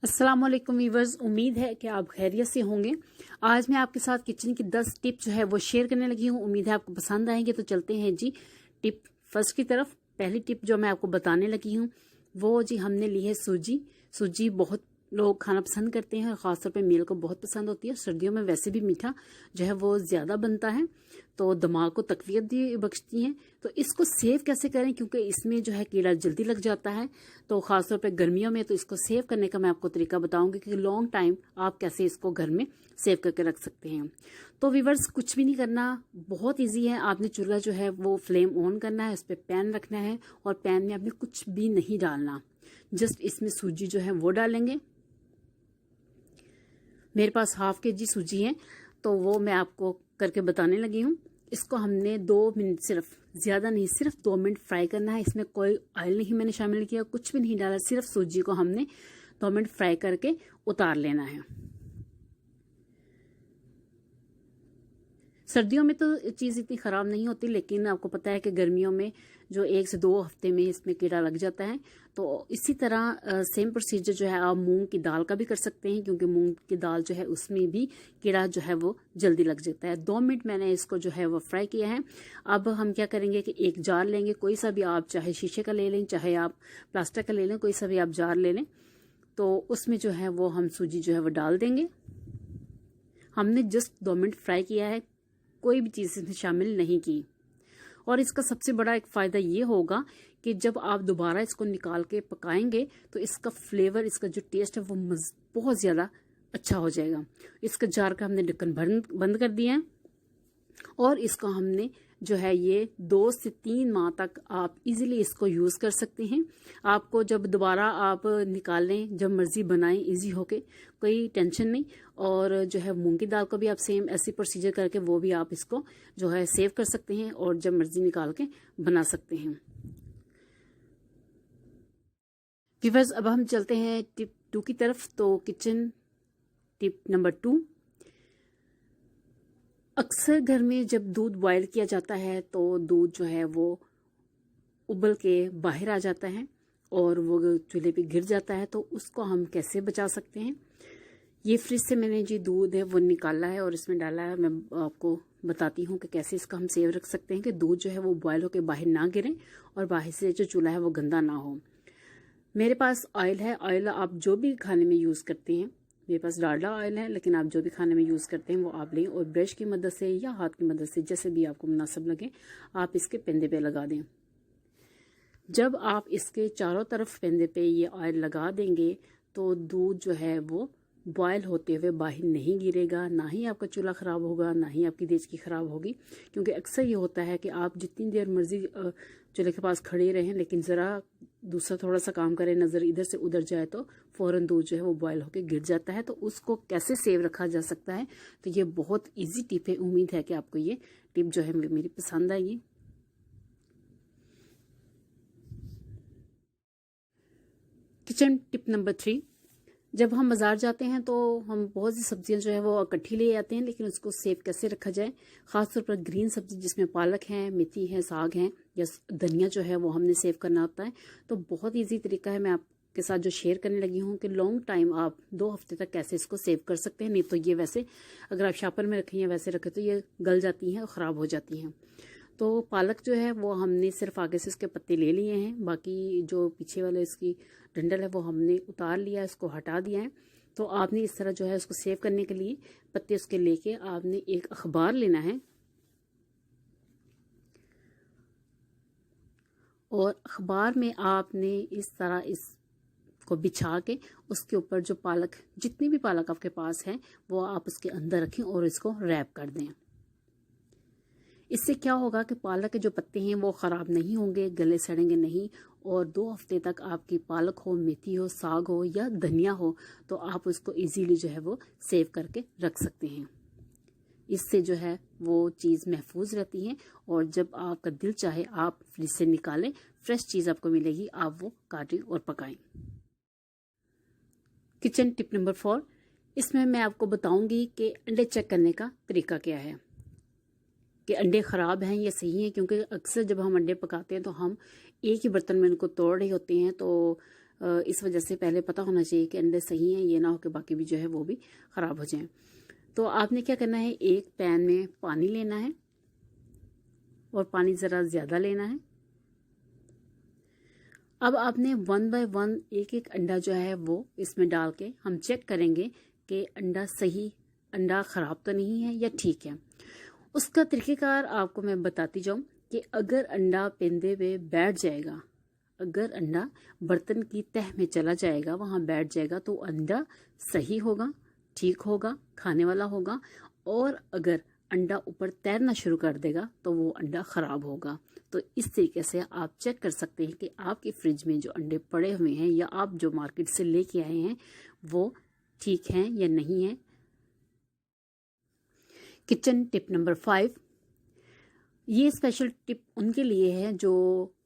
अस्सलाम वालेकुम वीवर्स, उम्मीद है कि आप खैरियत से होंगे। आज मैं आपके साथ किचन की 10 टिप जो है वो शेयर करने लगी हूँ। उम्मीद है आपको पसंद आएंगे। तो चलते हैं जी टिप फर्स्ट की तरफ। पहली टिप जो मैं आपको बताने लगी हूँ वो जी हमने ली है सूजी। सूजी बहुत लोग खाना पसंद करते हैं और ख़ासतौर पे मेल को बहुत पसंद होती है। सर्दियों में वैसे भी मीठा जो है वो ज़्यादा बनता है तो दिमाग को तकवीत भी बख्शती हैं। तो इसको सेव कैसे करें, क्योंकि इसमें जो है कीड़ा जल्दी लग जाता है। तो ख़ासतौर पे गर्मियों में तो इसको सेव करने का मैं आपको तरीका बताऊंगी कि लॉन्ग टाइम आप कैसे इसको घर में सेव करके रख सकते हैं। तो व्यूअर्स, कुछ भी नहीं करना, बहुत ईजी है। आपने चूल्हा जो है वो फ्लेम ऑन करना है, उस पर पैन रखना है और पैन में आपने कुछ भी नहीं डालना, जस्ट इसमें सूजी जो है वो डालेंगे। मेरे पास हाफ केजी सूजी है तो वो मैं आपको करके बताने लगी हूँ। इसको हमने 2 मिनट, सिर्फ ज़्यादा नहीं, सिर्फ 2 मिनट फ्राई करना है। इसमें कोई ऑयल नहीं मैंने शामिल किया, कुछ भी नहीं डाला, सिर्फ सूजी को हमने 2 मिनट फ्राई करके उतार लेना है। सर्दियों में तो चीज़ इतनी ख़राब नहीं होती, लेकिन आपको पता है कि गर्मियों में जो 1 से 2 हफ्ते में इसमें कीड़ा लग जाता है। तो इसी तरह सेम प्रोसीजर जो है आप मूंग की दाल का भी कर सकते हैं, क्योंकि मूंग की दाल जो है उसमें भी कीड़ा जो है वो जल्दी लग जाता है। 2 मिनट मैंने इसको जो है वो फ्राई किया है। अब हम क्या करेंगे कि एक जार लेंगे, कोई सा भी आप, चाहे शीशे का ले लें, चाहे आप प्लास्टिक का ले लें, कोई सा भी आप जार ले लें। तो उसमें जो है वो हम सूजी जो है वो डाल देंगे। हमने जस्ट 2 मिनट फ्राई किया है, कोई भी चीज़ इसमें शामिल नहीं की। और इसका सबसे बड़ा एक फ़ायदा ये होगा कि जब आप दोबारा इसको निकाल के पकाएंगे तो इसका फ्लेवर, इसका जो टेस्ट है वो बहुत ज़्यादा अच्छा हो जाएगा। इसका जार का हमने ढक्कन बंद कर दिया है और इसको हमने जो है ये 2 से 3 माह तक आप इजीली इसको यूज़ कर सकते हैं। आपको जब दोबारा आप निकालें, जब मर्ज़ी बनाएं, इजी होके, कोई टेंशन नहीं। और जो है मूंग की दाल को भी आप सेम ऐसी प्रोसीजर करके वो भी आप इसको जो है सेव कर सकते हैं और जब मर्ज़ी निकाल के बना सकते हैं। व्यूअर्स, अब हम चलते हैं टिप 2 की तरफ। तो किचन टिप नंबर 2, अक्सर घर में जब दूध बॉयल किया जाता है तो दूध जो है वो उबल के बाहर आ जाता है और वो चूल्हे पे गिर जाता है। तो उसको हम कैसे बचा सकते हैं? ये फ्रिज से मैंने जी दूध है वो निकाला है और इसमें डाला है। मैं आपको बताती हूँ कि कैसे इसका हम सेव रख सकते हैं कि दूध जो है वो बॉयल होकर बाहर ना गिरे और बाहर से जो चूल्हा है वो गंदा ना हो। मेरे पास ऑयल है। ऑयल आप जो भी खाने में यूज़ करते हैं, मेरे पास डालडा ऑयल है, लेकिन आप जो भी खाने में यूज़ करते हैं वो आप लें और ब्रश की मदद से या हाथ की मदद से, जैसे भी आपको मुनासिब लगे, आप इसके पेंदे पे लगा दें। जब आप इसके चारों तरफ पेंदे पे ये ऑयल लगा देंगे तो दूध जो है वो बॉयल होते हुए बाहर नहीं गिरेगा, ना ही आपका चूल्हा ख़राब होगा, ना ही आपकी देचकी ख़राब होगी। क्योंकि अक्सर ये होता है कि आप जितनी देर मर्जी चूल्हे के पास खड़े रहें, लेकिन ज़रा दूसरा थोड़ा सा काम करें, नज़र इधर से उधर जाए तो फ़ौरन दूध जो है वो बॉयल होकर गिर जाता है। तो उसको कैसे सेव रखा जा सकता है, तो ये बहुत ईजी टिप है। उम्मीद है कि आपको ये टिप जो है मेरी पसंद आएगी। किचन टिप नंबर 3, जब हम बाज़ार जाते हैं तो हम बहुत सी सब्जियां जो है वो इकट्ठी ले आते हैं, लेकिन उसको सेव कैसे रखा जाए। ख़ासतौर पर ग्रीन सब्जी जिसमें पालक है, मेथी है, साग है या धनिया जो है वो हमने सेव करना होता है। तो बहुत इजी तरीका है, मैं आपके साथ जो शेयर करने लगी हूँ कि लॉन्ग टाइम आप 2 हफ्ते तक कैसे इसको सेव कर सकते हैं। नहीं तो ये वैसे अगर आप शापर में रखें या वैसे रखें तो ये गल जाती हैं और ख़राब हो जाती हैं। तो पालक जो है वो हमने सिर्फ आगे से इसके पत्ते ले लिए हैं, बाकी जो पीछे वाले इसकी डंडल है वो हमने उतार लिया, इसको हटा दिया है। तो आपने इस तरह जो है उसको सेव करने के लिए पत्ते उसके लेके आपने एक अखबार लेना है और अखबार में आपने इस तरह इसको बिछा के उसके ऊपर जो पालक, जितनी भी पालक आपके पास है वो आप उसके अंदर रखें और इसको रैप कर दें। इससे क्या होगा कि पालक के जो पत्ते हैं वो ख़राब नहीं होंगे, गले सड़ेंगे नहीं और 2 हफ्ते तक आपकी पालक हो, मेथी हो, साग हो या धनिया हो तो आप उसको इजीली जो है वो सेव करके रख सकते हैं। इससे जो है वो चीज़ महफूज रहती है और जब आपका दिल चाहे आप फ्रिज से निकालें, फ्रेश चीज़ आपको मिलेगी, आप वो काटें और पकाएं। किचन टिप नंबर 4, इसमें मैं आपको बताऊंगी कि अंडे चेक करने का तरीका क्या है कि अंडे ख़राब हैं या सही हैं। क्योंकि अक्सर जब हम अंडे पकाते हैं तो हम एक ही बर्तन में उनको तोड़ रहे होते हैं, तो इस वजह से पहले पता होना चाहिए कि अंडे सही हैं, ये ना हो कि बाकी भी जो है वो भी ख़राब हो जाएं। तो आपने क्या करना है, एक पैन में पानी लेना है और पानी ज़रा ज़्यादा लेना है। अब आपने 1 बाय 1 एक एक अंडा जो है वो इसमें डाल के हम चेक करेंगे कि अंडा ख़राब तो नहीं है या ठीक है। उसका तरीक़ेकार आपको मैं बताती जाऊँ कि अगर अंडा पेंदे पे बैठ जाएगा, अगर अंडा बर्तन की तह में चला जाएगा, वहाँ बैठ जाएगा, तो अंडा सही होगा, ठीक होगा, खाने वाला होगा। और अगर अंडा ऊपर तैरना शुरू कर देगा तो वो अंडा ख़राब होगा। तो इस तरीके से आप चेक कर सकते हैं कि आपकी फ्रिज में जो अंडे पड़े हुए हैं या आप जो मार्केट से लेके आए हैं वो ठीक हैं या नहीं है। किचन टिप नंबर 5, ये स्पेशल टिप उनके लिए है जो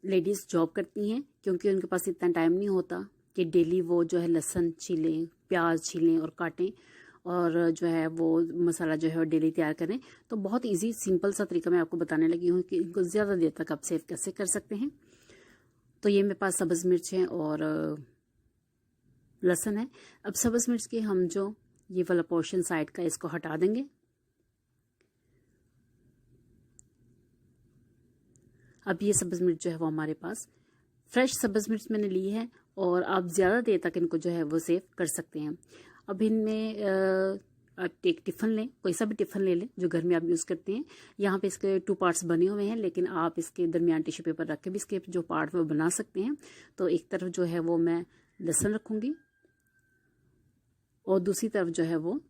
लेडीज़ जॉब करती हैं, क्योंकि उनके पास इतना टाइम नहीं होता कि डेली वो जो है लहसुन छीलें, प्याज छीलें और काटें और जो है वो मसाला जो है वो डेली तैयार करें। तो बहुत इजी सिंपल सा तरीका मैं आपको बताने लगी हूँ कि इनको ज़्यादा देर तक आप सेव कैसे कर सकते हैं। तो ये मेरे पास सब्ज़ मिर्च है और लहसुन है। अब सब्ज़ मिर्च के हम जो ये वाला पोर्शन साइड का इसको हटा देंगे। अब ये सब्ज़ मिर्च जो है वो हमारे पास फ्रेश सब्ज़ मिर्च मैंने ली है और आप ज़्यादा देर तक इनको जो है वो सेव कर सकते हैं। अब इनमें आप एक टिफ़न लें, कोई सा भी टिफ़न ले लें जो घर में आप यूज़ करते हैं। यहाँ पे इसके 2 पार्ट्स बने हुए हैं, लेकिन आप इसके दरमियान टिश्यू पेपर रख के भी इसके जो पार्ट वो बना सकते हैं। तो एक तरफ जो है वो मैं लहसुन रखूँगी और दूसरी तरफ जो है वो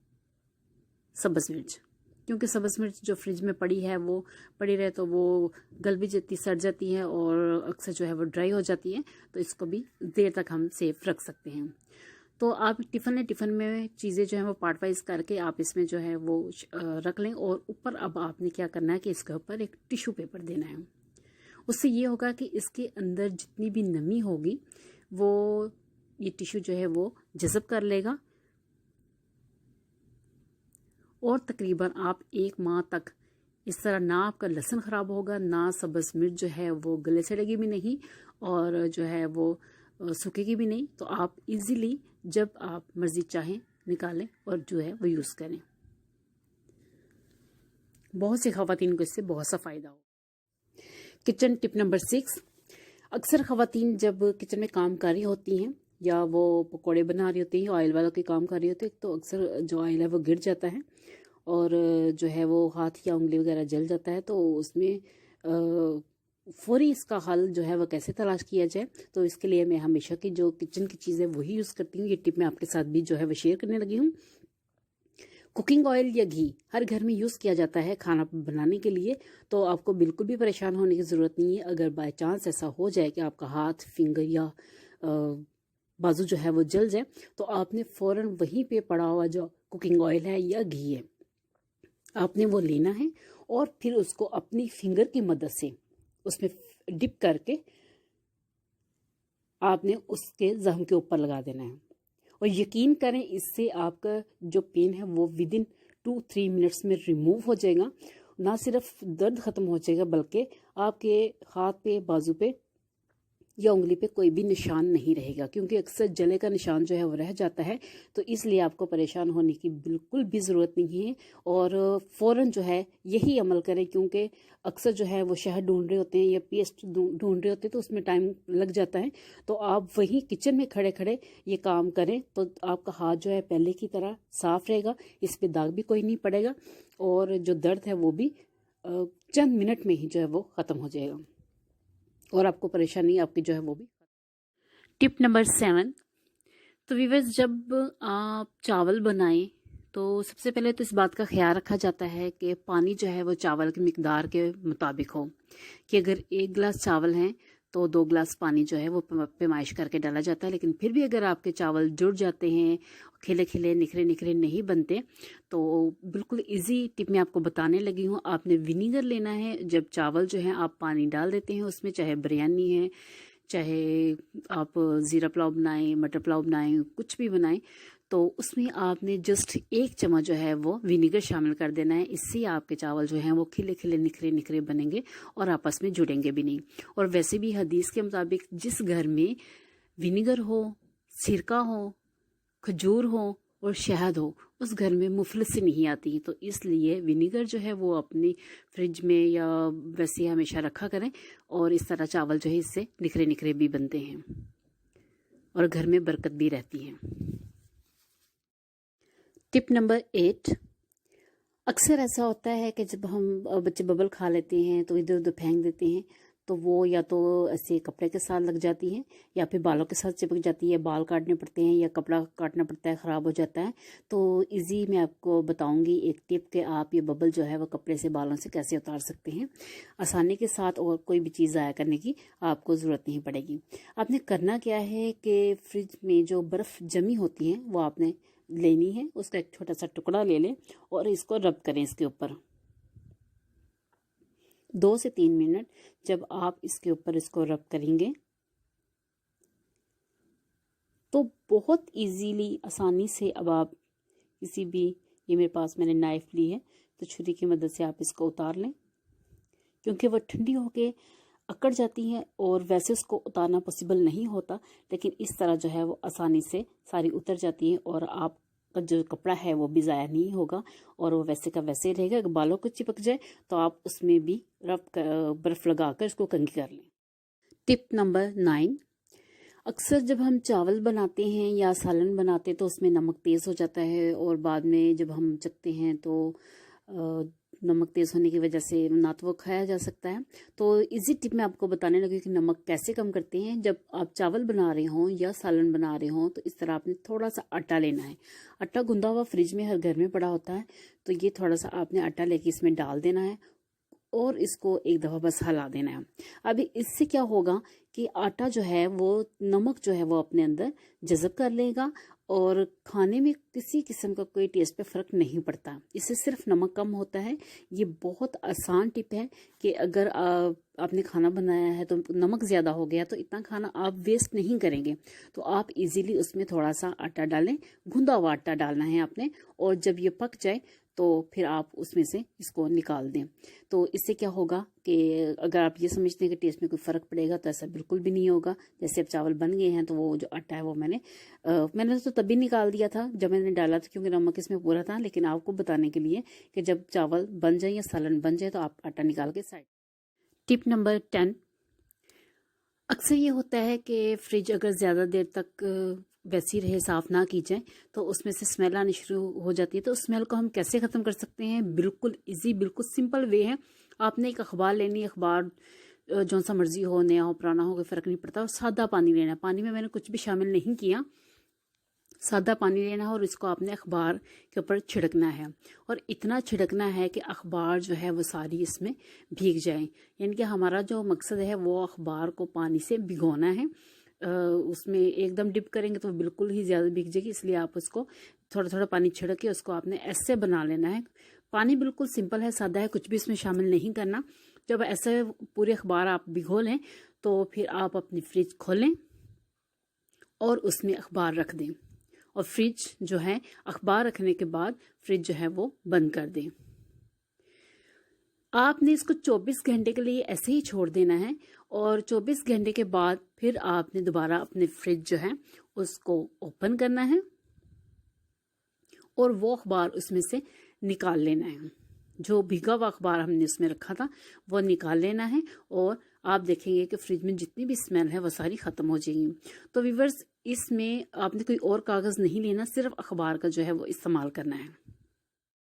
सब्ज़ मिर्च, क्योंकि सब्ज़ मिर्च जो फ्रिज में पड़ी है वो पड़ी रहे तो वो गल भी जाती, सड़ जाती है और अक्सर जो है वो ड्राई हो जाती है। तो इसको भी देर तक हम सेफ रख सकते हैं। तो आप टिफ़न में चीज़ें जो है वो पार्ट वाइज करके आप इसमें जो है वो रख लें। और ऊपर अब आपने क्या करना है कि इसके ऊपर एक टिश्यू पेपर देना है। उससे ये होगा कि इसके अंदर जितनी भी नमी होगी वो ये टिश्यू जो है वो जज़ब कर लेगा और तकरीबन आप 1 माह तक इस तरह ना आपका लहसुन ख़राब होगा, ना सब्ज़ मिर्च जो है वो गले सड़ेगी भी नहीं और जो है वो सूखेगी भी नहीं। तो आप इजीली जब आप मर्ज़ी चाहें निकालें और जो है वो यूज़ करें। बहुत सी ख़वातीन को इससे बहुत सा फ़ायदा हो। किचन टिप नंबर 6, अक्सर ख़वातीन जब किचन में काम कर रही होती हैं या वो पकौड़े बना रही होती हैं, ऑयल वालों के काम कर रही होती है, तो अक्सर जो ऑयल है वो गिर जाता है और जो है वो हाथ या उंगली वगैरह जल जाता है। तो उसमें फौरी इसका हल जो है वो कैसे तलाश किया जाए, तो इसके लिए मैं हमेशा की जो किचन की चीज़ें वही यूज़ करती हूँ। ये टिप मैं आपके साथ भी जो है वो शेयर करने लगी हूँ। कुकिंग ऑयल या घी हर घर में यूज़ किया जाता है खाना बनाने के लिए, तो आपको बिल्कुल भी परेशान होने की ज़रूरत नहीं है। अगर बाय चांस ऐसा हो जाए कि आपका हाथ, फिंगर या बाजू जो है वो जल जाए, तो आपने फ़ौरन वहीं पे पड़ा हुआ जो कुकिंग ऑयल है या घी है, आपने वो लेना है और फिर उसको अपनी फिंगर की मदद से उसमें डिप करके आपने उसके जख्म के ऊपर लगा देना है। और यकीन करें इससे आपका जो पेन है वो विदिन 2-3 मिनट्स में रिमूव हो जाएगा। ना सिर्फ दर्द ख़त्म हो जाएगा बल्कि आपके हाथ पे, बाजू पे या उंगली पे कोई भी निशान नहीं रहेगा, क्योंकि अक्सर जले का निशान जो है वो रह जाता है। तो इसलिए आपको परेशान होने की बिल्कुल भी ज़रूरत नहीं है और फ़ौरन जो है यही अमल करें, क्योंकि अक्सर जो है वो शहद ढूंढ रहे होते हैं या पेस्ट ढूंढ रहे होते हैं तो उसमें टाइम लग जाता है। तो आप वहीं किचन में खड़े खड़े ये काम करें तो आपका हाथ जो है पहले की तरह साफ़ रहेगा, इस पर दाग भी कोई नहीं पड़ेगा और जो दर्द है वो भी चंद मिनट में ही जो है वो ख़त्म हो जाएगा और आपको परेशानी आपकी जो है वो भी। टिप नंबर 7, तो व्यूअर्स जब आप चावल बनाएं तो सबसे पहले तो इस बात का ख्याल रखा जाता है कि पानी जो है वो चावल की मिकदार के मुताबिक हो, कि अगर 1 गिलास चावल हैं तो 2 गिलास पानी जो है वो पैमाइश करके डाला जाता है। लेकिन फिर भी अगर आपके चावल जुड़ जाते हैं, खिले खिले निखरे निखरे नहीं बनते, तो बिल्कुल इजी टिप मैं आपको बताने लगी हूँ। आपने विनीगर लेना है। जब चावल जो है आप पानी डाल देते हैं उसमें, चाहे बिरयानी है, चाहे आप ज़ीरा पुलाव बनाएं, मटर पुलाव बनाएं, कुछ भी बनाएं, तो उसमें आपने जस्ट 1 चम्मच जो है वो विनीगर शामिल कर देना है। इससे आपके चावल जो हैं वो खिले खिले निखरे निखरे बनेंगे और आपस में जुड़ेंगे भी नहीं। और वैसे भी हदीस के मुताबिक जिस घर में विनेगर हो, सिरका हो, खजूर हो और शहद हो, उस घर में मुफलिसी नहीं आती। तो इसलिए विनेगर जो है वो अपनी फ्रिज में या वैसे हमेशा रखा करें, और इस तरह चावल जो है इससे निखरे निखरे भी बनते हैं और घर में बरकत भी रहती है। टिप नंबर 8, अक्सर ऐसा होता है कि जब हम बच्चे बबल खा लेते हैं तो इधर उधर फेंक देते हैं, तो वो या तो ऐसे कपड़े के साथ लग जाती है या फिर बालों के साथ चिपक जाती है, बाल काटने पड़ते हैं या कपड़ा काटना पड़ता है, ख़राब हो जाता है। तो इजी मैं आपको बताऊंगी एक टिप कि आप ये बबल जो है वो कपड़े से बालों से कैसे उतार सकते हैं आसानी के साथ, और कोई भी चीज़ ज़ाया करने की आपको ज़रूरत नहीं पड़ेगी। आपने करना क्या है कि फ्रिज में जो बर्फ़ जमी होती है वो आपने लेनी है, उसका एक छोटा सा टुकड़ा ले लें और इसको रब करें इसके ऊपर 2 से 3 मिनट। जब आप इसके ऊपर इसको रब करेंगे तो बहुत इजीली, आसानी से अब आप किसी भी, ये मेरे पास मैंने नाइफ ली है तो छुरी की मदद से आप इसको उतार लें, क्योंकि वो ठंडी होके अकड़ जाती है और वैसे उसको उतारना पॉसिबल नहीं होता, लेकिन इस तरह जो है वो आसानी से सारी उतर जाती है और आपका जो कपड़ा है वो भी ज़ाया नहीं होगा और वो वैसे का वैसे रहेगा। अगर बालों को चिपक जाए तो आप उसमें भी बर्फ़ लगाकर इसको कंघी कर लें। टिप नंबर 9, अक्सर जब हम चावल बनाते हैं या सालन बनाते हैं तो उसमें नमक तेज़ हो जाता है और बाद में जब हम चखते हैं तो नमक तेज़ होने की वजह से ना तो वो खाया जा सकता है। तो इजी टिप मैं आपको बताने लगी कि नमक कैसे कम करते हैं। जब आप चावल बना रहे हों या सालन बना रहे हों तो इस तरह आपने थोड़ा सा आटा लेना है। आटा गूंदा हुआ फ्रिज में हर घर में पड़ा होता है, तो ये थोड़ा सा आपने आटा लेके इसमें डाल देना है और इसको एक दफ़ा बस हिला देना है। अभी इससे क्या होगा कि आटा जो है वो नमक जो है वो अपने अंदर जज़ब कर लेगा और खाने में किसी किस्म का कोई टेस्ट पे फ़र्क नहीं पड़ता। इससे सिर्फ नमक कम होता है। ये बहुत आसान टिप है कि अगर आपने खाना बनाया है तो नमक ज़्यादा हो गया तो इतना खाना आप वेस्ट नहीं करेंगे, तो आप इजीली उसमें थोड़ा सा आटा डालें, गूंदा हुआ आटा डालना है आपने, और जब ये पक जाए तो फिर आप उसमें से इसको निकाल दें। तो इससे क्या होगा कि अगर आप ये समझते हैं कि टेस्ट में कोई फ़र्क पड़ेगा तो ऐसा बिल्कुल भी नहीं होगा। जैसे अब चावल बन गए हैं तो वो जो आटा है वो मैंने तो तभी निकाल दिया था जब मैंने डाला था, क्योंकि नमक इसमें पूरा था, लेकिन आपको बताने के लिए कि जब चावल बन जाए या सालन बन जाए तो आप आटा निकाल के साइड। टिप नंबर 10, अक्सर ये होता है कि फ्रिज अगर ज़्यादा देर तक वैसी रहे, साफ़ ना की जाए, तो उसमें से स्मेल आनी शुरू हो जाती है। तो स्मेल को हम कैसे ख़त्म कर सकते हैं? बिल्कुल इजी, बिल्कुल सिंपल वे है। आपने एक अखबार लेनी है, अखबार जो सा मर्जी हो, नया हो पुराना हो, कोई फ़र्क नहीं पड़ता, और सादा पानी लेना है। पानी में मैंने कुछ भी शामिल नहीं किया, सादा पानी लेना है और इसको आपने अखबार के ऊपर छिड़कना है, और इतना छिड़कना है कि अखबार जो है वो सारी इसमें भीग जाए। यानी कि हमारा जो मकसद है वो अखबार को पानी से भिगोना है। उसमें एकदम डिप करेंगे तो बिल्कुल ही ज़्यादा भीग जाएगी, इसलिए आप उसको थोड़ा थोड़ा पानी छिड़क के उसको आपने ऐसे बना लेना है। पानी बिल्कुल सिंपल है, सादा है, कुछ भी इसमें शामिल नहीं करना। जब ऐसे पूरे अखबार आप भिगो लें तो फिर आप अपनी फ्रिज खोलें और उसमें अखबार रख दें, और फ्रिज जो है अखबार रखने के बाद फ्रिज जो है वो बंद कर दें। आपने इसको 24 घंटे के लिए ऐसे ही छोड़ देना है, और 24 घंटे के बाद फिर आपने दोबारा अपने फ्रिज जो है उसको ओपन करना है और वो अखबार उसमें से निकाल लेना है। जो भीगा हुआ अखबार हमने उसमें रखा था वो निकाल लेना है, और आप देखेंगे कि फ्रिज में जितनी भी स्मेल है वो सारी ख़त्म हो जाएगी। तो व्यूअर्स, इसमें आपने कोई और कागज़ नहीं लेना, सिर्फ अखबार का जो है वो इस्तेमाल करना है।